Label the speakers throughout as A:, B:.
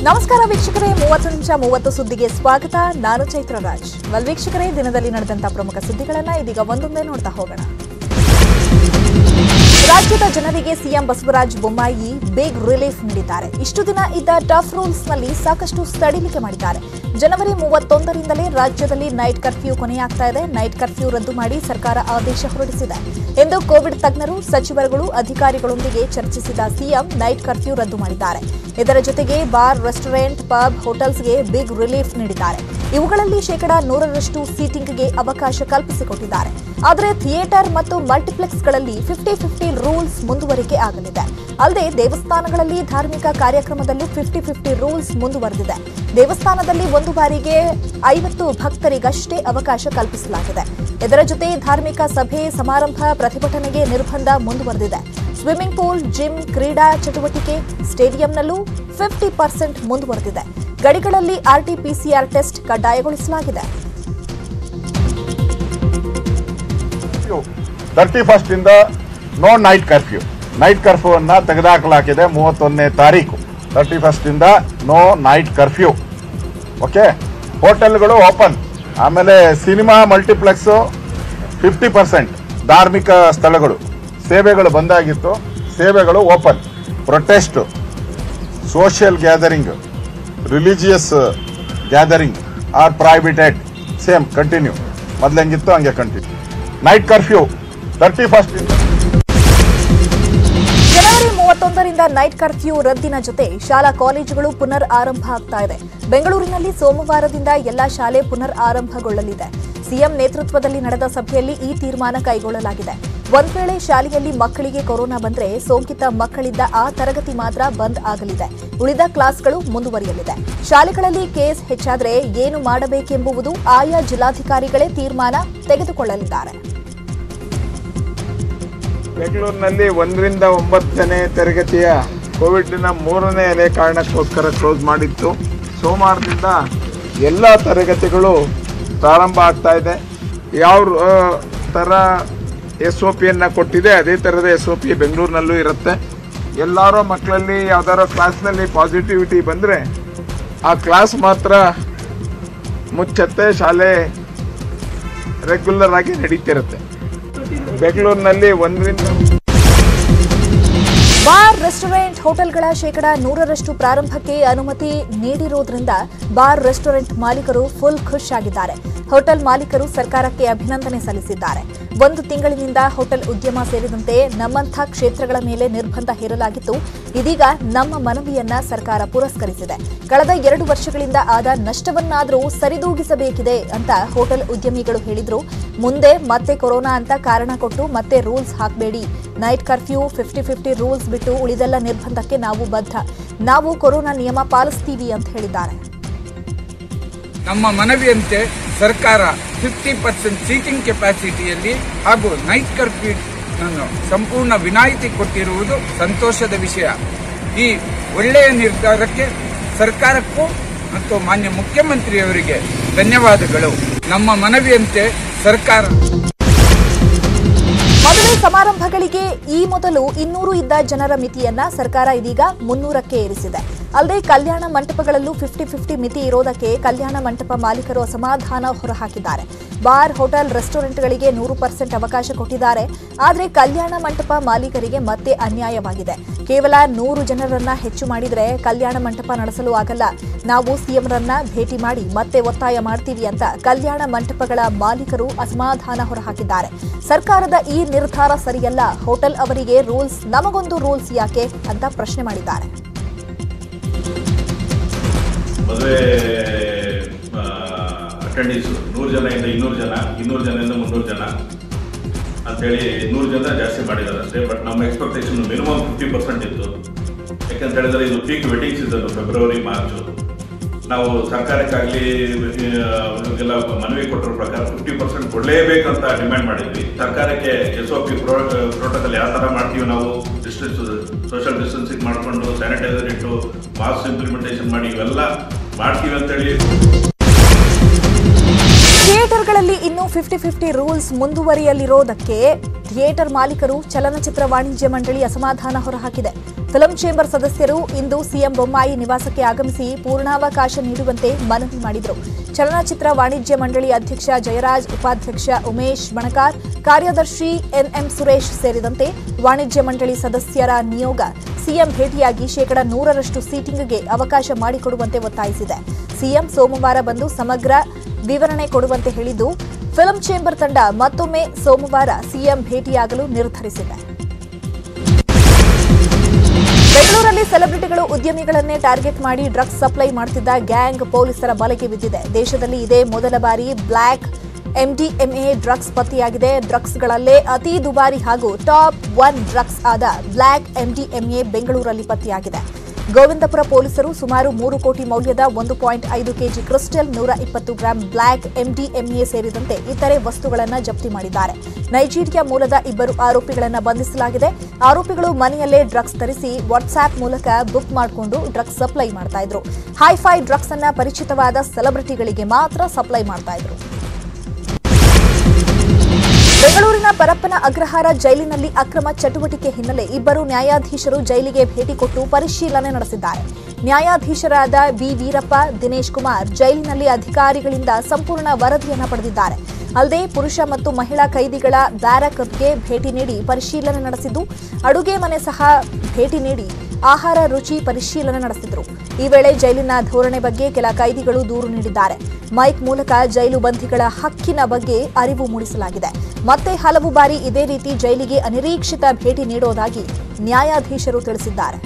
A: ನಮಸ್ಕಾರ ವೀಕ್ಷಕರೇ, 30 ನಿಮಿಷ 30 ಸುದ್ದಿಗೆ ಸ್ವಾಗತ. ನಾನು ಚೈತ್ರ ರಾಜ್. ವೀಕ್ಷಕರೇ, ದಿನದಲ್ಲಿ ನಡೆದಂತ ಪ್ರಮುಖ ಸುದ್ದಿಗಳನ್ನ ಇದೀಗ ಒಂದೊಂದೇ ನೋಡ್ತಾ ಹೋಗೋಣ. ರಾಜ್ಯದ ಜನರಿಗೆ CM Basavaraj Bommai big relief ನೀಡಿದ್ದಾರೆ. ಇಷ್ಟು ದಿನ ಇದ್ದ ಟಫ್ ರೂಲ್ಸ್ನಲ್ಲಿ ಸಾಕಷ್ಟು ಸಡಿಲಿಕೆ ಮಾಡಿದ್ದಾರೆ. ಜನವರಿ 31ರಿಂದಲೇ ರಾಜ್ಯದಲ್ಲಿ ನೈಟ್ ಕರ್ಫ್ಯೂ ಕೊನೆಯಾಗ್ತಾ ಇದೆ. ನೈಟ್ ಕರ್ಫ್ಯೂ ರದ್ದು ಮಾಡಿ ಸರ್ಕಾರ ಆದೇಶ ಹೊರಡಿಸಿದೆ. ಎಂದು ಕೋವಿಡ್ ತಜ್ಞರು, ಸಚಿವರುಗಳು, ಅಧಿಕಾರಿಗಳೊಂದಿಗೆ ಚರ್ಚಿಸಿದ ಸಿಎಂ ನೈಟ್ ಕರ್ಫ್ಯೂ ರದ್ದು ಮಾಡಿದ್ದಾರೆ. ಇದರ ಜೊತೆಗೆ ಬಾರ್, ರೆಸ್ಟೋರೆಂಟ್, ಪಬ್, ಹೋಟೆಲ್ಸ್ಗೆ ಬಿಗ್ ರಿಲೀಫ್ ನೀಡಿದ್ದಾರೆ. ಇವುಗಳಲ್ಲಿ ಶೇಕಡಾ 100ರಷ್ಟು ಸೀಟಿಂಗ್ಗೆ ಅವಕಾಶ ಕಲ್ಪಿಸಿಕೊಟ್ಟಿದ್ದಾರೆ. ಆದರೆ ಥಿಯೇಟರ್ ಮತ್ತು ಮಲ್ಟಿಪ್ಲೆಕ್ಸ್ಗಳಲ್ಲಿ 50-50 ರೂಲ್ಸ್ ಮುಂದುವರಿಕೆ ಆಗಲಿದೆ. ಅಲ್ಲದೆ ದೇವಸ್ಥಾನಗಳಲ್ಲಿ ಧಾರ್ಮಿಕ ಕಾರ್ಯಕ್ರಮದಲ್ಲೂ 50-50 ರೂಲ್ಸ್ ಮುಂದುವರೆದಿದೆ. ದೇವಸ್ಥಾನದಲ್ಲಿ ಒಂದು ಬಾರಿಗೆ 50 ಭಕ್ತರಿಗಷ್ಟೇ ಅವಕಾಶ ಕಲ್ಪಿಸಲಾಗಿದೆ. ಇದರ ಜೊತೆ ಧಾರ್ಮಿಕ ಸಭೆ, ಸಮಾರಂಭ, ಪ್ರತಿಭಟನೆಗೆ ನಿರ್ಬಂಧ ಮುಂದುವರೆದಿದೆ. ಸ್ವಿಮ್ಮಿಂಗ್ ಪೂಲ್, ಜಿಮ್, ಕ್ರೀಡಾ ಚಟುವಟಿಕೆ, ಸ್ಟೇಡಿಯಂನಲ್ಲೂ 50% ಮುಂದುವರೆದಿದೆ. ಗಡಿಗಳಲ್ಲಿ RT-PCR ಟೆಸ್ಟ್ ಕಡ್ಡಾಯಗೊಳಿಸಲಾಗಿದೆ.
B: 31 ಇಂದ no night curfew. Night curfew ಅನ್ನ ತೆಗೆದುಹಾಕಲಾಗಿದೆ. 31ನೇ ತಾರೀಕು 31 ಇಂದ ನೋ ನೈಟ್ ಕರ್ಫ್ಯೂ. ಓಕೆ, ಹೋಟೆಲ್ಗಳು ಓಪನ್. ಆಮೇಲೆ ಸಿನಿಮಾ, ಮಲ್ಟಿಪ್ಲೆಕ್ಸ್ 50%. ಧಾರ್ಮಿಕ ಸ್ಥಳಗಳು, ಸೇವೆಗಳು ಬಂದಾಗಿತ್ತು, ಸೇವೆಗಳು open. Protest, social gathering, religious gathering are prohibited. Same continue, ಮೊದಲಂಗಿತ್ತು ಹಂಗೆ ಕಂಟಿನ್ಯೂ. ನೈಟ್ ಕರ್ಫ್ಯೂ 31 ಇಂದ.
A: ಜನವರಿ 31ರಿಂದ ನೈಟ್ ಕರ್ಫ್ಯೂ ರದ್ದಿನ ಜೊತೆ ಶಾಲಾ ಕಾಲೇಜುಗಳು ಪುನರ್ ಆರಂಭ ಆಗ್ತಾ ಇದೆ. ಬೆಂಗಳೂರಿನಲ್ಲಿ ಸೋಮವಾರದಿಂದ ಎಲ್ಲಾ ಶಾಲೆ ಪುನರ್ ಆರಂಭಗೊಳ್ಳಲಿದೆ. ಸಿಎಂ ನೇತೃತ್ವದಲ್ಲಿ ನಡೆದ ಸಭೆಯಲ್ಲಿ ಈ ತೀರ್ಮಾನ ಕೈಗೊಳ್ಳಲಾಗಿದೆ. ಒಂದ್ ವೇಳೆ ಶಾಲೆಯಲ್ಲಿ ಮಕ್ಕಳಿಗೆ ಕೊರೋನಾ ಬಂದ್ರೆ ಸೋಂಕಿತ ಮಕ್ಕಳಿದ್ದ ಆ ತರಗತಿ ಮಾತ್ರ ಬಂದ್ ಆಗಲಿದೆ. ಉಳಿದ ಕ್ಲಾಸ್ಗಳು ಮುಂದುವರಿಯಲಿದೆ. ಶಾಲೆಗಳಲ್ಲಿ ಕೇಸ್ ಹೆಚ್ಚಾದ್ರೆ ಏನು ಮಾಡಬೇಕೆಂಬುವುದು ಆಯಾ ಜಿಲ್ಲಾಧಿಕಾರಿಗಳೇ ತೀರ್ಮಾನ ತೆಗೆದುಕೊಳ್ಳಲಿದ್ದಾರೆ.
C: ಬೆಂಗಳೂರಿನಲ್ಲಿ 1ರಿಂದ 9ನೇ ತರಗತಿಯ ಕೋವಿಡ್ನ 3ನೇ ಅಲೆ ಕಾರಣಕ್ಕೋಸ್ಕರ ಕ್ಲೋಸ್ ಮಾಡಿತ್ತು. ಸೋಮವಾರದಿಂದ ಎಲ್ಲ ತರಗತಿಗಳು ಪ್ರಾರಂಭ ಆಗ್ತಾ ಇದೆ. ಯಾವ ಥರ SOPಯನ್ನು ಕೊಟ್ಟಿದೆ ಅದೇ ಥರದ SOP ಬೆಂಗಳೂರಿನಲ್ಲೂ ಇರುತ್ತೆ. ಎಲ್ಲರೂ ಮಕ್ಕಳಲ್ಲಿ ಯಾವ್ದಾರೋ ಕ್ಲಾಸ್ನಲ್ಲಿ ಪಾಸಿಟಿವಿಟಿ ಬಂದರೆ ಆ ಕ್ಲಾಸ್ ಮಾತ್ರ ಮುಚ್ಚತ್ತೆ. ಶಾಲೆ ರೆಗ್ಯುಲರ್ ಆಗಿ ನಡೀತಿರುತ್ತೆ. ಬೆಂಗಳೂರಿನಲ್ಲಿ 1ರಿಂದ
A: ಬಾರ್, ರೆಸ್ಟೋರೆಂಟ್, ಹೋಟೆಲ್ಗಳ ಶೇಕಡಾ 100ರಷ್ಟು ಪ್ರಾರಂಭಕ್ಕೆ ಅನುಮತಿ ನೀಡಿರುವುದರಿಂದ ಬಾರ್, ರೆಸ್ಟೋರೆಂಟ್ ಮಾಲೀಕರು ಫುಲ್ ಖುಷ್ ಆಗಿದ್ದಾರೆ. ಹೋಟೆಲ್ ಮಾಲೀಕರು ಸರ್ಕಾರಕ್ಕೆ ಅಭಿನಂದನೆ ಸಲ್ಲಿಸಿದ್ದಾರೆ. 1 ತಿಂಗಳಿನಿಂದ ಹೋಟೆಲ್ ಉದ್ಯಮ ಸೇರಿದಂತೆ ನಮ್ಮಂಥ ಕ್ಷೇತ್ರಗಳ ಮೇಲೆ ನಿರ್ಬಂಧ ಹೇರಲಾಗಿತ್ತು. ಇದೀಗ ನಮ್ಮ ಮನವಿಯನ್ನ ಸರ್ಕಾರ ಪುರಸ್ಕರಿಸಿದೆ. ಕಳೆದ 2 ವರ್ಷಗಳಿಂದ ಆದ ನಷ್ಟವನ್ನಾದರೂ ಸರಿದೂಗಿಸಬೇಕಿದೆ ಅಂತ ಹೋಟೆಲ್ ಉದ್ಯಮಿಗಳು ಹೇಳಿದ್ರು. ಮುಂದೆ ಮತ್ತೆ ಕೊರೋನಾ ಅಂತ ಕಾರಣ ಕೊಟ್ಟು ಮತ್ತೆ ರೂಲ್ಸ್ ಹಾಕಬೇಡಿ. ನೈಟ್ ಕರ್ಫ್ಯೂ, 50-50 ರೂಲ್ಸ್ ಬಿಟ್ಟು ಉಳಿದೆಲ್ಲ ನಿರ್ಬಂಧಕ್ಕೆ ನಾವು ಬದ್ಧ. ನಾವು ಕೊರೋನಾ ನಿಯಮ ಪಾಲಿಸ್ತೀವಿ ಅಂತ ಹೇಳಿದ್ದಾರೆ.
D: ನಮ್ಮ ಮನವಿಯಂತೆ ಸರ್ಕಾರ 50% ಸೀಟಿಂಗ್ ಕೆಪಾಸಿಟಿಯಲ್ಲಿ ಹಾಗೂ ನೈಟ್ ಕರ್ಫ್ಯೂ ಸಂಪೂರ್ಣ ವಿನಾಯಿತಿ ಕೊಟ್ಟಿರುವುದು ಸಂತೋಷದ ವಿಷಯ. ಈ ಒಳ್ಳೆಯ ನಿರ್ಧಾರಕ್ಕೆ ಸರ್ಕಾರಕ್ಕೂ ಮತ್ತು ಮಾನ್ಯ ಮುಖ್ಯಮಂತ್ರಿಯವರಿಗೆ ಧನ್ಯವಾದಗಳು. ನಮ್ಮ ಮನವಿಯಂತೆ ಸರ್ಕಾರ
A: ಮದುವೆ ಸಮಾರಂಭಗಳಿಗೆ ಈ ಮೊದಲು 200 ಇದ್ದ ಜನರ ಮಿತಿಯನ್ನ ಸರ್ಕಾರ ಇದೀಗ 300ಕ್ಕೆ ಏರಿಸಿದೆ. ಅಲ್ಲದೆ ಕಲ್ಯಾಣ ಮಂಟಪಗಳಲ್ಲೂ 50-50 ಮಿತಿ ಇರೋದಕ್ಕೆ ಕಲ್ಯಾಣ ಮಂಟಪ ಮಾಲೀಕರು ಅಸಮಾಧಾನ ಹೊರಹಾಕಿದ್ದಾರೆ. ಬಾರ್, ಹೋಟೆಲ್, ರೆಸ್ಟೋರೆಂಟ್ಗಳಿಗೆ 100% ಅವಕಾಶ ಕೊಟ್ಟಿದ್ದಾರೆ. ಆದರೆ ಕಲ್ಯಾಣ ಮಂಟಪ ಮಾಲೀಕರಿಗೆ ಮತ್ತೆ ಅನ್ಯಾಯವಾಗಿದೆ. ಕೇವಲ 100 ಜನರನ್ನ ಹೆಚ್ಚು ಮಾಡಿದ್ರೆ ಕಲ್ಯಾಣ ಮಂಟಪ ನಡೆಸಲು ಆಗಲ್ಲ. ನಾವು ಸಿಎಂರನ್ನ ಭೇಟಿ ಮಾಡಿ ಮತ್ತೆ ಒತ್ತಾಯ ಮಾಡ್ತೀವಿ ಅಂತ ಕಲ್ಯಾಣ ಮಂಟಪಗಳ ಮಾಲೀಕರು ಅಸಮಾಧಾನ ಹೊರಹಾಕಿದ್ದಾರೆ. ಸರ್ಕಾರದ ಈ ನಿರ್ಧಾರ ಸರಿಯಲ್ಲ. ಹೋಟೆಲ್ ಅವರಿಗೆ ರೂಲ್ಸ್, ನಮಗೊಂದು ರೂಲ್ಸ್ ಯಾಕೆ ಅಂತ ಪ್ರಶ್ನೆ ಮಾಡಿದ್ದಾರೆ.
E: ಮದುವೆ ಅಟೆಂಡೀಸ್ 100 ಜನದಿಂದ 200 ಜನ, 200 ಜನದಿಂದ 300 ಜನ ಅಂತೇಳಿ 100 ಜನ ಜಾಸ್ತಿ ಮಾಡಿದ್ದಾರೆ ಅಷ್ಟೇ. ಬಟ್ ನಮ್ಮ ಎಕ್ಸ್ಪೆಕ್ಟೇಷನ್ ಮಿನಿಮಮ್ 50% ಇತ್ತು. ಯಾಕಂತ ಹೇಳಿದ್ರೆ ಇದು peak wedding season, February, March. ನಾವು ಸರ್ಕಾರಕ್ಕಾಗಲಿ ಇವ್ರಿಗೆಲ್ಲ ಮನವಿ ಕೊಟ್ಟಿರೋ ಪ್ರಕಾರ 50% ಕೊಡಲೇಬೇಕಂತ ಡಿಮ್ಯಾಂಡ್ ಮಾಡಿದ್ವಿ. ಸರ್ಕಾರಕ್ಕೆ SOP ಪ್ರೋಟೋಕಾಲ್ ಯಾವ ಥರ ಮಾಡ್ತೀವಿ ನಾವು, ಸೋಷಿಯಲ್ ಡಿಸ್ಟೆನ್ಸಿಂಗ್ ಮಾಡಿಕೊಂಡು ಸ್ಯಾನಿಟೈಸರ್ ಇಟ್ಟು ಮಾಸ್ಕ್ ಇಂಪ್ಲಿಮೆಂಟೇಷನ್ ಮಾಡಿ ಇವೆಲ್ಲ ಮಾಡ್ತೀವಿ ಅಂತೇಳಿ.
A: ಥಿಯೇಟರ್ಗಳಲ್ಲಿ ಇನ್ನೂ 50-50 ರೂಲ್ಸ್ ಮುಂದುವರಿಯಲಿರೋದಕ್ಕೆ ಥಿಯೇಟರ್ ಮಾಲೀಕರು, ಚಲನಚಿತ್ರ ವಾಣಿಜ್ಯ ಮಂಡಳಿ ಅಸಮಾಧಾನ ಹೊರಹಾಕಿದೆ. ಫಿಲಂ ಚೇಂಬರ್ ಸದಸ್ಯರು ಇಂದು ಸಿಎಂ ಬೊಮ್ಮಾಯಿ ನಿವಾಸಕ್ಕೆ ಆಗಮಿಸಿ ಪೂರ್ಣಾವಕಾಶ ನೀಡುವಂತೆ ಮನವಿ ಮಾಡಿದರು. ಚಲನಚಿತ್ರ ವಾಣಿಜ್ಯ ಮಂಡಳಿ ಅಧ್ಯಕ್ಷ ಜಯರಾಜ್, ಉಪಾಧ್ಯಕ್ಷ ಉಮೇಶ್ ಬಣಕಾರ್, ಕಾರ್ಯದರ್ಶಿ ಎನ್ಎಂ ಸುರೇಶ್ ಸೇರಿದಂತೆ ವಾಣಿಜ್ಯ ಮಂಡಳಿ ಸದಸ್ಯರ ನಿಯೋಗ ಸಿಎಂ ಭೇಟಿಯಾಗಿ 100% ಸೀಟಿಂಗ್ಗೆ ಅವಕಾಶ ಮಾಡಿಕೊಡುವಂತೆ ಒತ್ತಾಯಿಸಿದೆ. ಸಿಎಂ ಸೋಮವಾರ ಬಂದು ಸಮಗ್ರ ವಿವರಣೆ ಕೊಡುವಂತೆ ಹೇಳಿದ್ದು, ಫಿಲಂ ಚೇಂಬರ್ ತಂಡ ಮತ್ತೊಮ್ಮೆ ಸೋಮವಾರ ಸಿಎಂ ಭೇಟಿಯಾಗಲು ನಿರ್ಧರಿಸಿದೆ. ಬೆಂಗಳೂರಲ್ಲಿ ಸೆಲೆಬ್ರಿಟಿಗಳು, ಉದ್ಯಮಿಗಳನ್ನೇ ಟಾರ್ಗೆಟ್ ಮಾಡಿ ಡ್ರಗ್ಸ್ ಸಪ್ಲೈ ಮಾಡುತ್ತಿದ್ದ ಗ್ಯಾಂಗ್ ಪೊಲೀಸರ ಬಲೆಗೆ ಬಿದ್ದಿದೆ. ದೇಶದಲ್ಲಿ ಇದೇ ಮೊದಲ ಬಾರಿ ಬ್ಲ್ಯಾಕ್ ಎಂಡಿಎಂಎ ಡ್ರಗ್ಸ್ ಪತ್ತೆಯಾಗಿದೆ. ಡ್ರಗ್ಸ್ಗಳಲ್ಲೇ ಅತಿ ದುಬಾರಿ ಹಾಗೂ ಟಾಪ್ 1 ಡ್ರಗ್ಸ್ ಆದ ಬ್ಲ್ಯಾಕ್ ಎಂಡಿಎಂಎ ಬೆಂಗಳೂರಲ್ಲಿ ಪತ್ತೆಯಾಗಿದೆ. ಗೋವಿಂದಪುರ ಪೊಲೀಸರು ಸುಮಾರು 3 ಕೋಟಿ ಮೌಲ್ಯದ 1.5 KG crystal, 120 gram black MDMA ಸೇರಿದಂತೆ ಇತರೆ ವಸ್ತುಗಳನ್ನು ಜಪ್ತಿ ಮಾಡಿದ್ದಾರೆ. ನೈಜೀರಿಯಾ ಮೂಲದ 2 ಆರೋಪಿಗಳನ್ನು ಬಂಧಿಸಲಾಗಿದೆ. ಆರೋಪಿಗಳು ಮನೆಯಲ್ಲೇ ಡ್ರಗ್ಸ್ ತರಿಸಿ ವಾಟ್ಸ್ಆಪ್ ಮೂಲಕ ಬುಕ್ ಮಾಡಿಕೊಂಡು ಡ್ರಗ್ಸ್ ಸಪ್ಲೈ ಮಾಡ್ತಾ ಇದ್ರು. ಹೈಫೈ ಡ್ರಗ್ಸ್ ಅನ್ನ ಪರಿಚಿತವಾದ ಸೆಲೆಬ್ರಿಟಿಗಳಿಗೆ ಮಾತ್ರ ಸಪ್ಲೈ ಮಾಡ್ತಾ ಇದ್ರು. ಬೆಂಗಳೂರಿನ ಪರಪ್ಪನ ಅಗ್ರಹಾರ ಜೈಲಿನಲ್ಲಿ ಅಕ್ರಮ ಚಟುವಟಿಕೆ ಹಿನ್ನೆಲೆ 2 ನ್ಯಾಯಾಧೀಶರು ಜೈಲಿಗೆ ಭೇಟಿ ಕೊಟ್ಟು ಪರಿಶೀಲನೆ ನಡೆಸಿದ್ದಾರೆ. ನ್ಯಾಯಾಧೀಶರಾದ ಬಿ ವೀರಪ್ಪ, ದಿನೇಶ್ ಕುಮಾರ್ ಜೈಲಿನಲ್ಲಿ ಅಧಿಕಾರಿಗಳಿಂದ ಸಂಪೂರ್ಣ ವರದಿಯನ್ನು ಪಡೆದಿದ್ದಾರೆ. ಅಲ್ಲದೆ ಪುರುಷ ಮತ್ತು ಮಹಿಳಾ ಕೈದಿಗಳ ಬ್ಯಾರಕ್ಗೆ ಭೇಟಿ ನೀಡಿ ಪರಿಶೀಲನೆ ನಡೆಸಿದ್ದು, ಅಡುಗೆ ಮನೆ ಸಹ ಭೇಟಿ ನೀಡಿ ಆಹಾರ ರುಚಿ ಪರಿಶೀಲನೆ ನಡೆಸಿದರು. ಈ ವೇಳೆ ಜೈಲಿನ ಧೋರಣೆ ಬಗ್ಗೆ ಕೆಲ ಕೈದಿಗಳು ದೂರು ನೀಡಿದ್ದಾರೆ. ಮೈಕ್ ಮೂಲಕ ಜೈಲು ಬಂಧಿಗಳ ಹಕ್ಕಿನ ಬಗ್ಗೆ ಅರಿವು ಮೂಡಿಸಲಾಗಿದೆ. ಮತ್ತೆ ಹಲವು ಬಾರಿ ಇದೇ ರೀತಿ ಜೈಲಿಗೆ ಅನಿರೀಕ್ಷಿತ ಭೇಟಿ ನೀಡೋದಾಗಿ ನ್ಯಾಯಾಧೀಶರು ತಿಳಿಸಿದ್ದಾರೆ.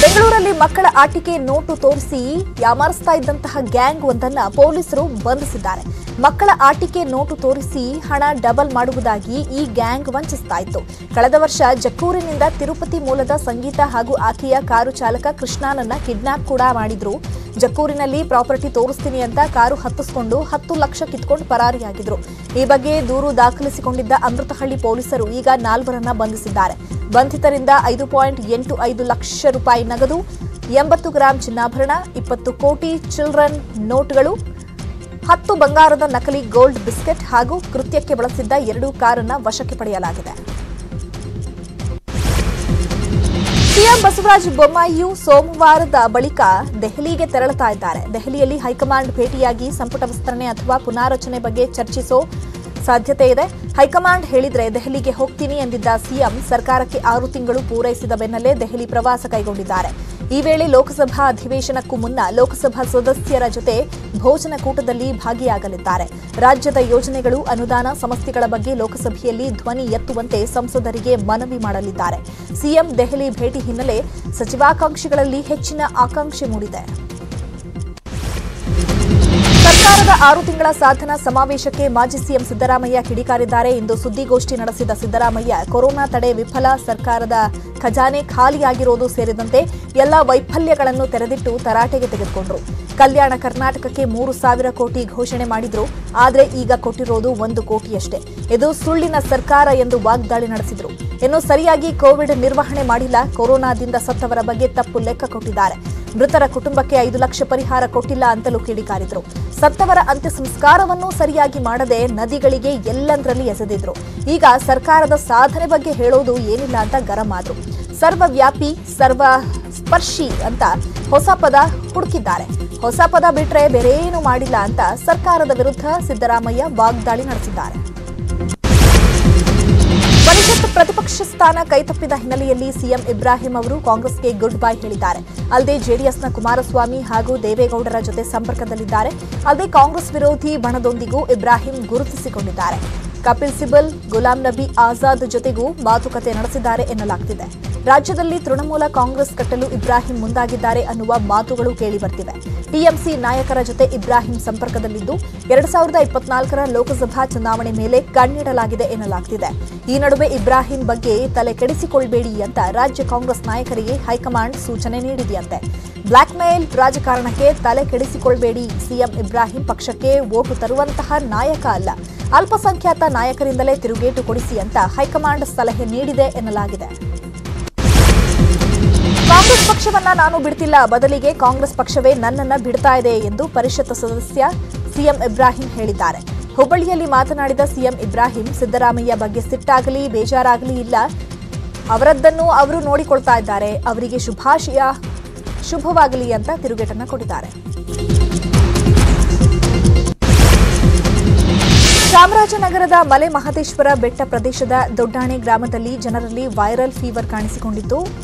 A: ಬೆಂಗಳೂರಲ್ಲಿ ಮಕ್ಕಳ ಆಟಿಕೆ ನೋಟು ತೋರಿಸಿ ಯಾಮಾರಿಸ್ತಾ ಇದ್ದಂತಹ ಗ್ಯಾಂಗ್ ಒಂದನ್ನ ಪೊಲೀಸರು ಬಂಧಿಸಿದ್ದಾರೆ. ಮಕ್ಕಳ ಆಟಿಕೆ ನೋಟು ತೋರಿಸಿ ಹಣ ಡಬಲ್ ಮಾಡುವುದಾಗಿ ಈ ಗ್ಯಾಂಗ್ ವಂಚಿಸ್ತಾ ಇತ್ತು. ಕಳೆದ ವರ್ಷ ಜಕ್ಕೂರಿನಿಂದ ತಿರುಪತಿ ಮೂಲದ ಸಂಗೀತ ಹಾಗೂ ಆಕೆಯ ಕಾರು ಚಾಲಕ ಕೃಷ್ಣನನ್ನ ಕಿಡ್ನಾಪ್ ಕೂಡ ಮಾಡಿದ್ರು. ಜಕ್ಕೂರಿನಲ್ಲಿ ಪ್ರಾಪರ್ಟಿ ತೋರಿಸ್ತೀನಿ ಅಂತ ಕಾರು ಹತ್ತಿಸಿಕೊಂಡು 10 ಲಕ್ಷ ಕಿತ್ಕೊಂಡು ಪರಾರಿಯಾಗಿದ್ರು. ಈ ಬಗ್ಗೆ ದೂರು ದಾಖಲಿಸಿಕೊಂಡಿದ್ದ ಅಮೃತಹಳ್ಳಿ ಪೊಲೀಸರು ಈಗ 4 ಬಂಧಿಸಿದ್ದಾರೆ. ಬಂಧಿತರಿಂದ 5.85 ಲಕ್ಷ ರೂಪಾಯಿ ನಗದು, 80 ಗ್ರಾಂ ಚಿನ್ನಾಭರಣ, 20 ಕೋಟಿ ಚಿಲ್ಡ್ರನ್ ನೋಟ್ಗಳು, 10 ಬಂಗಾರದ ನಕಲಿ ಗೋಲ್ಡ್ ಬಿಸ್ಕೆಟ್ ಹಾಗೂ ಕೃತ್ಯಕ್ಕೆ ಬಳಸಿದ್ದ 2 ಕಾರನ್ನ ವಶಕ್ಕೆ ಪಡೆಯಲಾಗಿದೆ. ಸಿಎಂ ಬಸವರಾಜ ಬೊಮ್ಮಾಯಿಯು ಸೋಮವಾರದ ಬಳಿಕ ದೆಹಲಿಗೆ ತೆರಳುತ್ತಾ ಇದ್ದಾರೆ. ದೆಹಲಿಯಲ್ಲಿ ಹೈಕಮಾಂಡ್ ಭೇಟಿಯಾಗಿ ಸಂಪುಟ ವಿಸ್ತರಣೆ ಅಥವಾ ಪುನಾರಚನೆ ಬಗ್ಗೆ ಚರ್ಚಿಸೋ ಸಾಧ್ಯತೆ ಇದೆ. ಹೈಕಮಾಂಡ್ ಹೇಳಿದ್ರೆ ದೆಹಲಿಗೆ ಹೋಗ್ತೀನಿ ಎಂದಿದ್ದ ಸಿಎಂ ಸರ್ಕಾರಕ್ಕೆ 6 ತಿಂಗಳು ಪೂರೈಸಿದ ಬೆನ್ನಲ್ಲೇ ದೆಹಲಿ ಪ್ರವಾಸ ಕೈಗೊಂಡಿದ್ದಾರೆ. ಈ ವೇಳೆ ಲೋಕಸಭಾ ಅಧಿವೇಶನಕ್ಕೂ ಮುನ್ನ ಲೋಕಸಭಾ ಸದಸ್ಯರ ಜೊತೆ ಭೋಜನ ಕೂಟದಲ್ಲಿ ಭಾಗಿಯಾಗಲಿದ್ದಾರೆ. ರಾಜ್ಯದ ಯೋಜನೆಗಳು, ಅನುದಾನ, ಸಮಸ್ಯೆಗಳ ಬಗ್ಗೆ ಲೋಕಸಭೆಯಲ್ಲಿ ಧ್ವನಿ ಎತ್ತುವಂತೆ ಸಂಸದರಿಗೆ ಮನವಿ ಮಾಡಲಿದ್ದಾರೆ. ಸಿಎಂ ದೆಹಲಿ ಭೇಟಿ ಹಿನ್ನೆಲೆ ಸಚಿವಾಕಾಂಕ್ಷಿಗಳಲ್ಲಿ ಹೆಚ್ಚಿನ ಆಕಾಂಕ್ಷೆ ಮೂಡಿದೆ. ಸರ್ಕಾರದ 6 ತಿಂಗಳ ಸಾಧನಾ ಸಮಾವೇಶಕ್ಕೆ ಮಾಜಿ ಸಿಎಂ ಸಿದ್ದರಾಮಯ್ಯ ಕಿಡಿಕಾರಿದ್ದಾರೆ. ಇಂದು ಸುದ್ದಿಗೋಷ್ಠಿ ನಡೆಸಿದ ಸಿದ್ದರಾಮಯ್ಯ ಕೊರೋನಾ ತಡೆ ವಿಫಲ, ಸರ್ಕಾರದ ಖಜಾನೆ ಖಾಲಿಯಾಗಿರೋದು ಸೇರಿದಂತೆ ಎಲ್ಲ ವೈಫಲ್ಯಗಳನ್ನು ತೆರೆದಿಟ್ಟು ತರಾಟೆಗೆ ತೆಗೆದುಕೊಂಡರು. ಕಲ್ಯಾಣ ಕರ್ನಾಟಕಕ್ಕೆ 3,000 ಕೋಟಿ ಘೋಷಣೆ ಮಾಡಿದ್ರು. ಆದರೆ ಈಗ ಕೊಟ್ಟಿರೋದು 1 ಕೋಟಿಯಷ್ಟೇ. ಇದು ಸುಳ್ಳಿನ ಸರ್ಕಾರ ಎಂದು ವಾಗ್ದಾಳಿ ನಡೆಸಿದ್ರು. ಇನ್ನು ಸರಿಯಾಗಿ ಕೋವಿಡ್ ನಿರ್ವಹಣೆ ಮಾಡಿಲ್ಲ. ಕೊರೋನಾದಿಂದ ಸತ್ತವರ ಬಗ್ಗೆ ತಪ್ಪು ಲೆಕ್ಕ ಕೊಟ್ಟಿದ್ದಾರೆ. ಮೃತರ ಕುಟುಂಬಕ್ಕೆ 5 ಲಕ್ಷ ಪರಿಹಾರ ಕೊಟ್ಟಿಲ್ಲ ಅಂತಲೂ ಕಿಡಿಕಾರಿದ್ರು. ಸತ್ತವರ ಅಂತ್ಯ ಸಂಸ್ಕಾರವನ್ನು ಸರಿಯಾಗಿ ಮಾಡದೆ ನದಿಗಳಿಗೆ ಎಲ್ಲಂದ್ರಲ್ಲಿ ಎಸೆದಿದ್ರು. ಈಗ ಸರ್ಕಾರದ ಸಾಧನೆ ಬಗ್ಗೆ ಹೇಳೋದು ಏನಿಲ್ಲ ಅಂತ ಗರಂ ಆದ್ರು. ಸರ್ವವ್ಯಾಪಿ, ಸರ್ವ ಸ್ಪರ್ಶಿ ಅಂತ ಹೊಸ ಪದ ಹುಡುಕಿದ್ದಾರೆ. ಹೊಸ ಪದ ಬಿಟ್ರೆ ಬೇರೇನು ಮಾಡಿಲ್ಲ ಅಂತ ಸರ್ಕಾರದ ವಿರುದ್ಧ ಸಿದ್ದರಾಮಯ್ಯ ವಾಗ್ದಾಳಿ ನಡೆಸಿದ್ದಾರೆ. ಪರಿಷತ್ ಪ್ರತಿಪಕ್ಷ ಸ್ಥಾನ ಕೈತಪ್ಪಿದ ಹಿನ್ನೆಲೆಯಲ್ಲಿ ಸಿಎಂ ಇಬ್ರಾಹಿಂ ಅವರು ಕಾಂಗ್ರೆಸ್ಗೆ ಗುಡ್ ಬೈ ಹೇಳಿದ್ದಾರೆ. ಅಲ್ಲದೆ ಜೆಡಿಎಸ್ನ ಕುಮಾರಸ್ವಾಮಿ ಹಾಗೂ ದೇವೇಗೌಡರ ಜೊತೆ ಸಂಪರ್ಕದಲ್ಲಿದ್ದಾರೆ. ಅಲ್ಲದೆ ಕಾಂಗ್ರೆಸ್ ವಿರೋಧಿ ಬಣದೊಂದಿಗೂ ಇಬ್ರಾಹಿಂ ಗುರುತಿಸಿಕೊಂಡಿದ್ದಾರೆ. ಕಪಿಲ್ ಸಿಬಲ್, ಗುಲಾಂ ನಬಿ ಆಜಾದ್ ಜೊತೆಗೂ ಮಾತುಕತೆ ನಡೆಸಿದ್ದಾರೆ ಎನ್ನಲಾಗುತ್ತಿದೆ. ರಾಜ್ಯದಲ್ಲಿ ತೃಣಮೂಲ ಕಾಂಗ್ರೆಸ್ ಕಟ್ಟಲು ಇಬ್ರಾಹಿಂ ಮುಂದಾಗಿದ್ದಾರೆ ಅನ್ನುವ ಮಾತುಗಳು ಕೇಳಿಬರ್ತಿವೆ. ಟಿಎಂಸಿ ನಾಯಕರ ಜೊತೆ ಇಬ್ರಾಹಿಂ ಸಂಪರ್ಕದಲ್ಲಿದ್ದು 2024ರ ಲೋಕಸಭಾ ಚುನಾವಣೆ ಮೇಲೆ ಕಣ್ಣಿಡಲಾಗಿದೆ ಎನ್ನಲಾಗುತ್ತಿದೆ. ಈ ನಡುವೆ ಇಬ್ರಾಹಿಂ ಬಗ್ಗೆ ತಲೆ ಕೆಡಿಸಿಕೊಳ್ಳಬೇಡಿ ಅಂತ ರಾಜ್ಯ ಕಾಂಗ್ರೆಸ್ ನಾಯಕರಿಗೆ ಹೈಕಮಾಂಡ್ ಸೂಚನೆ ನೀಡಿದೆಯಂತೆ. ಬ್ಲಾಕ್ ಮೇಲ್ ರಾಜಕಾರಣಕ್ಕೆ ತಲೆ ಕೆಡಿಸಿಕೊಳ್ಳಬೇಡಿ, ಸಿಎಂ ಇಬ್ರಾಹಿಂ ಪಕ್ಷಕ್ಕೆ ವೋಟು ತರುವಂತಹ ನಾಯಕ ಅಲ್ಲ, ಅಲ್ಪಸಂಖ್ಯಾತ ನಾಯಕರಿಂದಲೇ ತಿರುಗೇಟು ಕೊಡಿಸಿ ಅಂತ ಹೈಕಮಾಂಡ್ ಸಲಹೆ ನೀಡಿದೆ ಎನ್ನಲಾಗಿದೆ. ಕಾಂಗ್ರೆಸ್ ಪಕ್ಷವನ್ನ ನಾನು ಬಿಡ್ತಿಲ್ಲ, ಬದಲಿಗೆ ಕಾಂಗ್ರೆಸ್ ಪಕ್ಷವೇ ನನ್ನನ್ನ ಬಿಡ್ತಾ ಇದೆ ಎಂದು ಪರಿಷತ್ ಸದಸ್ಯ ಸಿಎಂ ಇಬ್ರಾಹಿಂ ಹೇಳಿದ್ದಾರೆ. ಹುಬ್ಬಳ್ಳಿಯಲ್ಲಿ ಮಾತನಾಡಿದ ಸಿಎಂ ಇಬ್ರಾಹಿಂ, ಸಿದ್ದರಾಮಯ್ಯ ಬಗ್ಗೆ ಸಿಟ್ಟಾಗಲಿ ಬೇಜಾರಾಗಲಿ ಇಲ್ಲ, ಅವರದ್ದನ್ನು ಅವರು ನೋಡಿಕೊಳ್ತಾ ಇದ್ದಾರೆ. ಅವರಿಗೆ ಶುಭವಾಗಲಿ ಅಂತ ತಿರುಗೇಟನ್ನ ಕೊಟ್ಟಿದ್ದಾರೆ. ಚಾಮರಾಜನಗರದ ಮಲೆ ಮಹದೇಶ್ವರ ಬೆಟ್ಟ ಪ್ರದೇಶದ ದೊಡ್ಡಾಣೆ ಗ್ರಾಮದಲ್ಲಿ ಜನರಲ್ಲಿ ವೈರಲ್ ಫೀವರ್ ಕಾಣಿಸಿಕೊಂಡಿದ್ದು,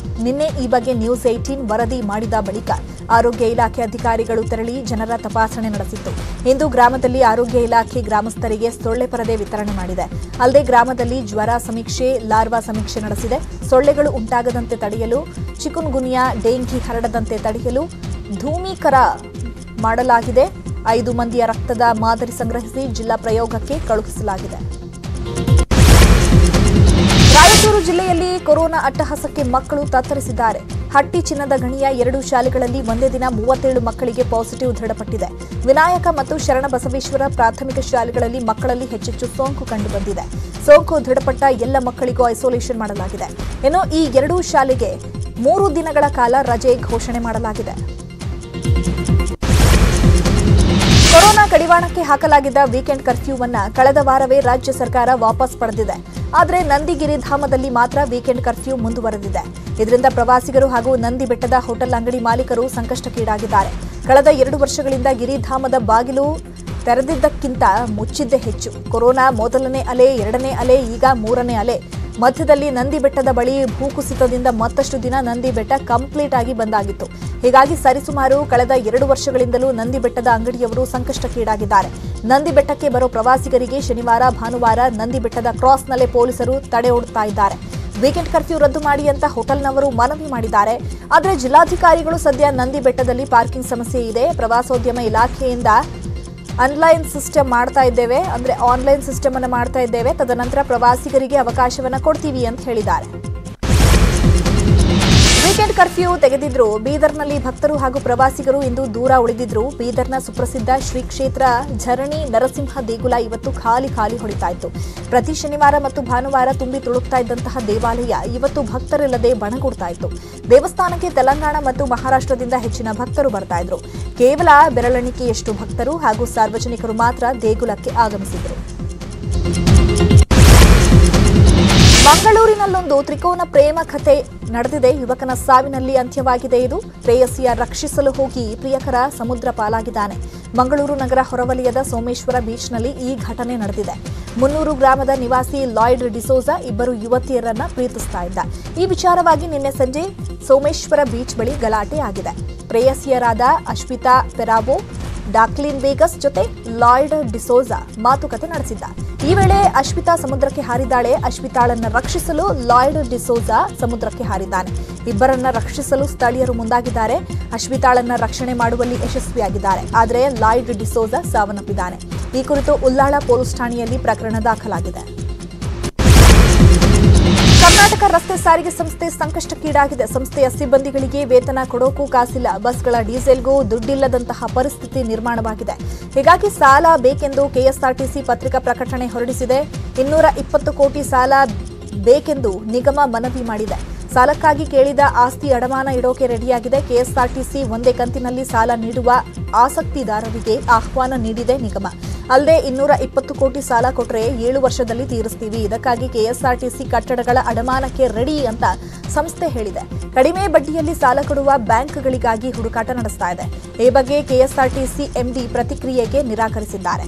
A: ನಿನ್ನೆ ಈ ಬಗ್ಗೆ ನ್ಯೂಸ್ 18 ವರದಿ ಮಾಡಿದ ಬಳಿಕ ಆರೋಗ್ಯ ಇಲಾಖೆ ಅಧಿಕಾರಿಗಳು ತೆರಳಿ ಜನರ ತಪಾಸಣೆ ನಡೆಸಿತ್ತು. ಇಂದು ಗ್ರಾಮದಲ್ಲಿ ಆರೋಗ್ಯ ಇಲಾಖೆ ಗ್ರಾಮಸ್ಥರಿಗೆ ಸೊಳ್ಳೆ ಪರದೆ ವಿತರಣೆ ಮಾಡಿದೆ. ಅಲ್ಲದೆ ಗ್ರಾಮದಲ್ಲಿ ಜ್ವರ ಸಮೀಕ್ಷೆ, ಲಾರ್ವಾ ಸಮೀಕ್ಷೆ ನಡೆಸಿದೆ. ಸೊಳ್ಳೆಗಳು ಉಂಟಾಗದಂತೆ ತಡೆಯಲು, ಚಿಕುನ್ಗುನ್ಯಾ, ಡೆಂಗಿ ಹರಡದಂತೆ ತಡೆಯಲು ಧೂಮೀಕರ ಮಾಡಲಾಗಿದೆ. 5 ಮಂದಿಯ ರಕ್ತದ ಮಾದರಿ ಸಂಗ್ರಹಿಸಿ ಜಿಲ್ಲಾ ಪ್ರಯೋಗಕ್ಕೆ ಕಳುಹಿಸಲಾಗಿದೆ. ರಾಯಚೂರು ಜಿಲ್ಲೆಯಲ್ಲಿ ಕೊರೋನಾ ಅಟ್ಟಹಾಸಕ್ಕೆ ಮಕ್ಕಳು ತತ್ತರಿಸಿದ್ದಾರೆ. ಹಟ್ಟಿ ಚಿನ್ನದ ಗಣಿಯ 2 ಶಾಲೆಗಳಲ್ಲಿ ಒಂದೇ ದಿನ 37 ಮಕ್ಕಳಿಗೆ ಪಾಸಿಟಿವ್ ದೃಢಪಟ್ಟಿದೆ. ವಿನಾಯಕ ಮತ್ತು ಶರಣಬಸವೇಶ್ವರ ಪ್ರಾಥಮಿಕ ಶಾಲೆಗಳಲ್ಲಿ ಮಕ್ಕಳಲ್ಲಿ ಹೆಚ್ಚೆಚ್ಚು ಸೋಂಕು ಕಂಡುಬಂದಿದೆ. ಸೋಂಕು ದೃಢಪಟ್ಟ ಎಲ್ಲ ಮಕ್ಕಳಿಗೂ ಐಸೋಲೇಷನ್ ಮಾಡಲಾಗಿದೆ. ಇನ್ನು ಈ 2 ಶಾಲೆಗೆ 3 ದಿನಗಳ ಕಾಲ ರಜೆ ಘೋಷಣೆ ಮಾಡಲಾಗಿದೆ. ಕೊರೋನಾ ಕಡಿವಾಣಕ್ಕೆ ಹಾಕಲಾಗಿದ್ದ ವೀಕೆಂಡ್ ಕರ್ಫ್ಯೂವನ್ನು ಕಳೆದ ವಾರವೇ ರಾಜ್ಯ ಸರ್ಕಾರ ವಾಪಸ್ ಪಡೆದಿದೆ. ಆದರೆ ನಂದಿ ಗಿರಿಧಾಮದಲ್ಲಿ ಮಾತ್ರ ವೀಕೆಂಡ್ ಕರ್ಫ್ಯೂ ಮುಂದುವರೆದಿದೆ. ಇದರಿಂದ ಪ್ರವಾಸಿಗರು ಹಾಗೂ ನಂದಿ ಬೆಟ್ಟದ ಹೋಟೆಲ್ ಅಂಗಡಿ ಮಾಲೀಕರು ಸಂಕಷ್ಟಕ್ಕೀಡಾಗಿದ್ದಾರೆ. ಕಳೆದ 2 ವರ್ಷಗಳಿಂದ ಗಿರಿಧಾಮದ ಬಾಗಿಲು ತೆರೆದಿದ್ದಕ್ಕಿಂತ ಮುಚ್ಚಿದ್ದೇ ಹೆಚ್ಚು. ಕೊರೋನಾ ಮೊದಲನೇ ಅಲೆ, 2ನೇ ಅಲೆ, ಈಗ 3ನೇ ಅಲೆ. ಮಧ್ಯದಲ್ಲಿ ನಂದಿ ಬೆಟ್ಟದ ಬಳಿ ಭೂಕುಸಿತದಿಂದ ಮತ್ತಷ್ಟು ದಿನ ನಂದಿ ಬೆಟ್ಟ ಕಂಪ್ಲೀಟ್ ಆಗಿ ಬಂದಾಗಿತ್ತು. ಹೀಗಾಗಿ ಸರಿಸುಮಾರು ಕಳೆದ 2 ವರ್ಷಗಳಿಂದಲೂ ನಂದಿ ಬೆಟ್ಟದ ಅಂಗಡಿಯವರು ಸಂಕಷ್ಟಕ್ಕೀಡಾಗಿದ್ದಾರೆ. ನಂದಿ ಬೆಟ್ಟಕ್ಕೆ ಬರೋ ಪ್ರವಾಸಿಗರಿಗೆ ಶನಿವಾರ, ಭಾನುವಾರ ನಂದಿ ಬೆಟ್ಟದ ಕ್ರಾಸ್ನಲ್ಲೇ ಪೊಲೀಸರು ತಡೆ ಒಡ್ತಾ ಇದ್ದಾರೆ. ವೀಕೆಂಡ್ ಕರ್ಫ್ಯೂ ರದ್ದು ಮಾಡಿ ಅಂತ ಹೋಟೆಲ್ನವರು ಮನವಿ ಮಾಡಿದ್ದಾರೆ. ಆದರೆ ಜಿಲ್ಲಾಧಿಕಾರಿಗಳು ಸದ್ಯ ನಂದಿ ಬೆಟ್ಟದಲ್ಲಿ ಪಾರ್ಕಿಂಗ್ ಸಮಸ್ಯೆ ಇದೆ, ಪ್ರವಾಸೋದ್ಯಮ ಇಲಾಖೆಯಿಂದ ಆನ್ಲೈನ್ ಸಿಸ್ಟಮ್ ಮಾಡ್ತಾ ಇದ್ದೇವೆ, ಅಂದ್ರೆ ಆನ್ಲೈನ್ ಸಿಸ್ಟಮ್ ಅನ್ನು ಮಾಡ್ತಾ ಇದ್ದೇವೆ, ತದನಂತರ ಪ್ರವಾಸಿಗರಿಗೆ ಅವಕಾಶವನ್ನ ಕೊಡ್ತೀವಿ ಅಂತ ಹೇಳಿದ್ದಾರೆ. ವೀಕೆಂಡ್ ಕರ್ಫ್ಯೂ ತೆಗೆದಿದ್ರು ಬೀದರ್ನಲ್ಲಿ ಭಕ್ತರು ಹಾಗೂ ಪ್ರವಾಸಿಗರು ಇಂದು ದೂರ ಉಳಿದಿದ್ರು. ಬೀದರ್ನ ಸುಪ್ರಸಿದ್ಧ ಶ್ರೀ ಕ್ಷೇತ್ರ ಝರಣಿ ನರಸಿಂಹ ದೇಗುಲ ಇವತ್ತು ಖಾಲಿ ಹೊಡಿತಾ ಇತ್ತು. ಪ್ರತಿ ಶನಿವಾರ ಮತ್ತು ಭಾನುವಾರ ತುಂಬಿ ತುಳುಕ್ತಾ ಇದ್ದಂತಹ ದೇವಾಲಯ ಇವತ್ತು ಭಕ್ತರಿಲ್ಲದೆ ಬಣಗುಡ್ತಾ ಇತ್ತು. ದೇವಸ್ಥಾನಕ್ಕೆ ತೆಲಂಗಾಣ ಮತ್ತು ಮಹಾರಾಷ್ಟ್ರದಿಂದ ಹೆಚ್ಚಿನ ಭಕ್ತರು ಬರ್ತಾ ಇದ್ರು. ಕೇವಲ ಬೆರಳೆಣಿಕೆಯಷ್ಟು ಭಕ್ತರು ಹಾಗೂ ಸಾರ್ವಜನಿಕರು ಮಾತ್ರ ದೇಗುಲಕ್ಕೆ ಆಗಮಿಸಿದ್ರು. ಮಂಗಳೂರಿನಲ್ಲೊಂದು ತ್ರಿಕೋನ ಪ್ರೇಮ ಕಥೆ ನಡೆದಿದೆ. ಯುವಕನ ಸಾವಿನಲ್ಲಿ ಅಂತ್ಯವಾಗಿದೆ. ಇದು ಪ್ರೇಯಸಿಯ ರಕ್ಷಿಸಲು ಹೋಗಿ ಪ್ರಿಯಕರ ಸಮುದ್ರ ಪಾಲಾಗಿದ್ದಾನೆ. ಮಂಗಳೂರು ನಗರ ಹೊರವಲಯದ ಸೋಮೇಶ್ವರ ಬೀಚ್ನಲ್ಲಿ ಈ ಘಟನೆ ನಡೆದಿದೆ. 300 ಗ್ರಾಮದ ನಿವಾಸಿ ಲಾಯ್ಡ್ ಡಿಸೋಜಾ ಇಬ್ಬರು ಯುವತಿಯರನ್ನ ಪ್ರೀತಿಸ್ತಾ ಇದ್ದ. ಈ ವಿಚಾರವಾಗಿ ನಿನ್ನೆ ಸಂಜೆ ಸೋಮೇಶ್ವರ ಬೀಚ್ ಬಳಿ ಗಲಾಟೆ ಆಗಿದೆ. ಪ್ರೇಯಸಿಯರಾದ ಅಶ್ವಿತಾ ಪೆರಾವೋ, ಡಾಕ್ಲಿನ್ ವೇಗಸ್ ಜೊತೆ ಲಾಯ್ಡ್ ಡಿಸೋಜಾ ಮಾತುಕತೆ ನಡೆಸಿದ್ದ. ಈ ವೇಳೆ ಅಶ್ವಿತಾ ಸಮುದ್ರಕ್ಕೆ ಹಾರಿದ್ದಾಳೆ. ಅಶ್ವಿತಾಳನ್ನ ರಕ್ಷಿಸಲು ಲಾಯ್ಡ್ ಡಿಸೋಜಾ ಸಮುದ್ರಕ್ಕೆ ಹಾರಿದ್ದಾನೆ. ಇಬ್ಬರನ್ನ ರಕ್ಷಿಸಲು ಸ್ಥಳೀಯರು ಮುಂದಾಗಿದ್ದಾರೆ. ಅಶ್ವಿತಾಳನ್ನ ರಕ್ಷಣೆ ಮಾಡುವಲ್ಲಿ ಯಶಸ್ವಿಯಾಗಿದ್ದಾರೆ. ಆದರೆ ಲಾಯ್ಡ್ ಡಿಸೋಜಾ ಸಾವನ್ನಪ್ಪಿದ್ದಾನೆ. ಈ ಕುರಿತು ಉಲ್ಲಾಳ ಪೊಲೀಸ್ ಠಾಣೆಯಲ್ಲಿ ಪ್ರಕರಣ ದಾಖಲಾಗಿದೆ. ಕರ್ನಾಟಕ ರಸ್ತೆ ಸಾರಿಗೆ ಸಂಸ್ಥೆ ಸಂಕಷ್ಟಕ್ಕೀಡಾಗಿದೆ. ಸಂಸ್ಥೆಯ ಸಿಬ್ಬಂದಿಗಳಿಗೆ ವೇತನ ಕೊಡೋಕೂ ಕಾಸಿಲ್ಲ. ಬಸ್ಗಳ ಡೀಸೆಲ್ಗೂ ದುಡ್ಡಿಲ್ಲದಂತಹ ಪರಿಸ್ಥಿತಿ ನಿರ್ಮಾಣವಾಗಿದೆ. ಹೀಗಾಗಿ ಸಾಲ ಬೇಕೆಂದು ಕೆಎಸ್ಆರ್ಟಿಸಿ ಪತ್ರಿಕಾ ಪ್ರಕಟಣೆ ಹೊರಡಿಸಿದೆ. 220 ಕೋಟಿ ಸಾಲ ಬೇಕೆಂದು ನಿಗಮ ಮನವಿ ಮಾಡಿದೆ. ಸಾಲಕ್ಕಾಗಿ ಕೇಳಿದ ಆಸ್ತಿ ಅಡಮಾನ ಇಡೋಕೆ ರೆಡಿಯಾಗಿದೆ. ಕೆಎಸ್ಆರ್ಟಿಸಿ ಒಂದೇ ಕಂತಿನಲ್ಲಿ ಸಾಲ ನೀಡುವ ಆಸಕ್ತಿದಾರರಿಗೆ ಆಹ್ವಾನ ನೀಡಿದೆ ನಿಗಮ. ಅಲ್ಲದೆ 220 ಕೋಟಿ ಸಾಲ ಕೊಟ್ಟರೆ 7 ವರ್ಷದಲ್ಲಿ ತೀರಿಸ್ತೀವಿ. ಇದಕ್ಕಾಗಿ ಕೆಎಸ್ಆರ್ಟಿಸಿ ಕಟ್ಟಡಗಳ ಅಡಮಾನಕ್ಕೆ ರೆಡಿ ಅಂತ ಸಂಸ್ಥೆ ಹೇಳಿದೆ. ಕಡಿಮೆ ಬಡ್ಡಿಯಲ್ಲಿ ಸಾಲ ಕೊಡುವ ಬ್ಯಾಂಕ್ಗಳಿಗಾಗಿ ಹುಡುಕಾಟ ನಡೆಸ್ತಾ ಇದೆ. ಈ ಬಗ್ಗೆ ಕೆಎಸ್ಆರ್ಟಿಸಿ ಎಂಡಿ ಪ್ರತಿಕ್ರಿಯೆಗೆ ನಿರಾಕರಿಸಿದ್ದಾರೆ.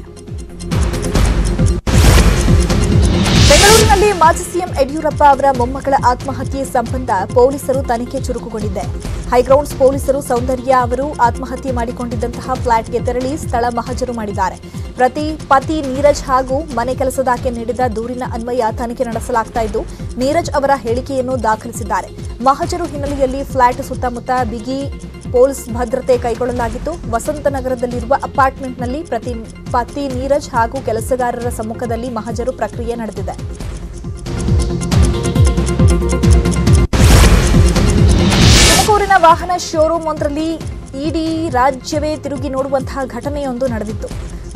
A: ಬೆಂಗಳೂರಿನಲ್ಲಿ ಮಾಜಿ ಸಿಎಂ ಯಡಿಯೂರಪ್ಪ ಅವರ ಮೊಮ್ಮಗಳ ಆತ್ಮಹತ್ಯೆ ಸಂಬಂಧ ಪೊಲೀಸರು ತನಿಖೆ ಚುರುಕುಗೊಂಡಿದೆ. ಹೈಗ್ರೌಂಡ್ಸ್ ಪೊಲೀಸರು ಸೌಂದರ್ಯ ಅವರು ಆತ್ಮಹತ್ಯೆ ಮಾಡಿಕೊಂಡಿದ್ದಂತಹ ಫ್ಲಾಟ್ಗೆ ತೆರಳಿ ಸ್ಥಳ ಮಹಜರು ಮಾಡಿದ್ದಾರೆ. ಪತಿ ನೀರಜ್ ಹಾಗೂ ಮನೆ ಕೆಲಸದಾಕೆ ನೀಡಿದ ದೂರಿನ ಅನ್ವಯ ತನಿಖೆ ನಡೆಸಲಾಗ್ತಾ ಇದ್ದು, ನೀರಜ್ ಅವರ ಹೇಳಿಕೆಯನ್ನು ದಾಖಲಿಸಿದ್ದಾರೆ. ಮಹಜರು ಹಿನ್ನೆಲೆಯಲ್ಲಿ ಫ್ಲಾಟ್ ಸುತ್ತಮುತ್ತ ಬಿಗಿ ಪೊಲೀಸ್ ಭದ್ರತೆ ಕೈಗೊಳ್ಳಲಾಗಿತ್ತು. ವಸಂತನಗರದಲ್ಲಿರುವ ಅಪಾರ್ಟ್ಮೆಂಟ್ನಲ್ಲಿ ಪತಿ ನೀರಜ್ ಹಾಗೂ ಕೆಲಸಗಾರರ ಸಮ್ಮುಖದಲ್ಲಿ ಮಹಜರು ಪ್ರಕ್ರಿಯೆ ನಡೆದಿದೆ. ತುಮಕೂರಿನ ವಾಹನ ಶೋರೂಮ್ ಒಂದರಲ್ಲಿ ಇಡೀ ರಾಜ್ಯವೇ ತಿರುಗಿ ನೋಡುವಂತಹ ಘಟನೆಯೊಂದು ನಡೆದಿತ್ತು.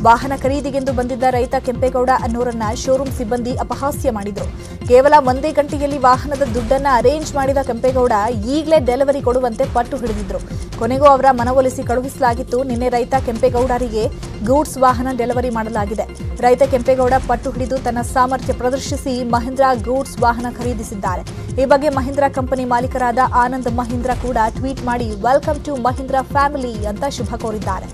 A: ವಾಹನ ಖರೀದಿಗೆಂದು ಬಂದಿದ್ದ ರೈತ ಕೆಂಪೇಗೌಡ ಅನ್ನೋರನ್ನ ಶೋರೂಂ ಸಿಬ್ಬಂದಿ ಅಪಹಾಸ್ಯ ಮಾಡಿದ್ರು. ಕೇವಲ ಒಂದೇ ಗಂಟೆಯಲ್ಲಿ ವಾಹನದ ದುಡ್ಡನ್ನ ಅರೇಂಜ್ ಮಾಡಿದ ಕೆಂಪೇಗೌಡ ಈಗಲೇ ಡೆಲಿವರಿ ಕೊಡುವಂತೆ ಪಟ್ಟು ಹಿಡಿದಿದ್ರು. ಕೊನೆಗೂ ಅವರ ಮನವೊಲಿಸಿ ಕಳುಹಿಸಲಾಗಿತ್ತು. ನಿನ್ನೆ ರೈತ ಕೆಂಪೇಗೌಡರಿಗೆ ಗೂಡ್ಸ್ ವಾಹನ ಡೆಲಿವರಿ ಮಾಡಲಾಗಿದೆ. ರೈತ ಕೆಂಪೇಗೌಡ ಪಟ್ಟು ಹಿಡಿದು ತನ್ನ ಸಾಮರ್ಥ್ಯ ಪ್ರದರ್ಶಿಸಿ ಮಹೀಂದ್ರಾ ಗೂಡ್ಸ್ ವಾಹನ ಖರೀದಿಸಿದ್ದಾರೆ. ಈ ಬಗ್ಗೆ ಮಹೀಂದ್ರಾ ಕಂಪನಿ ಮಾಲೀಕರಾದ ಆನಂದ್ ಮಹೀಂದ್ರಾ ಕೂಡ ಟ್ವೀಟ್ ಮಾಡಿ ವೆಲ್ಕಮ್ ಟು ಮಹೀಂದ್ರಾ ಫ್ಯಾಮಿಲಿ ಅಂತ ಶುಭ ಕೋರಿದ್ದಾರೆ.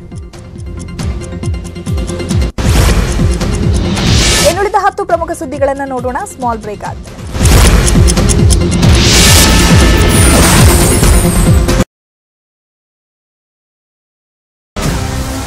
A: ಇನ್ನುಳಿದ 10 ಪ್ರಮುಖ ಸುದ್ದಿಗಳನ್ನು ನೋಡೋಣ. ಸ್ಮಾಲ್ ಬ್ರೇಕ್ ಆಗಿದೆ.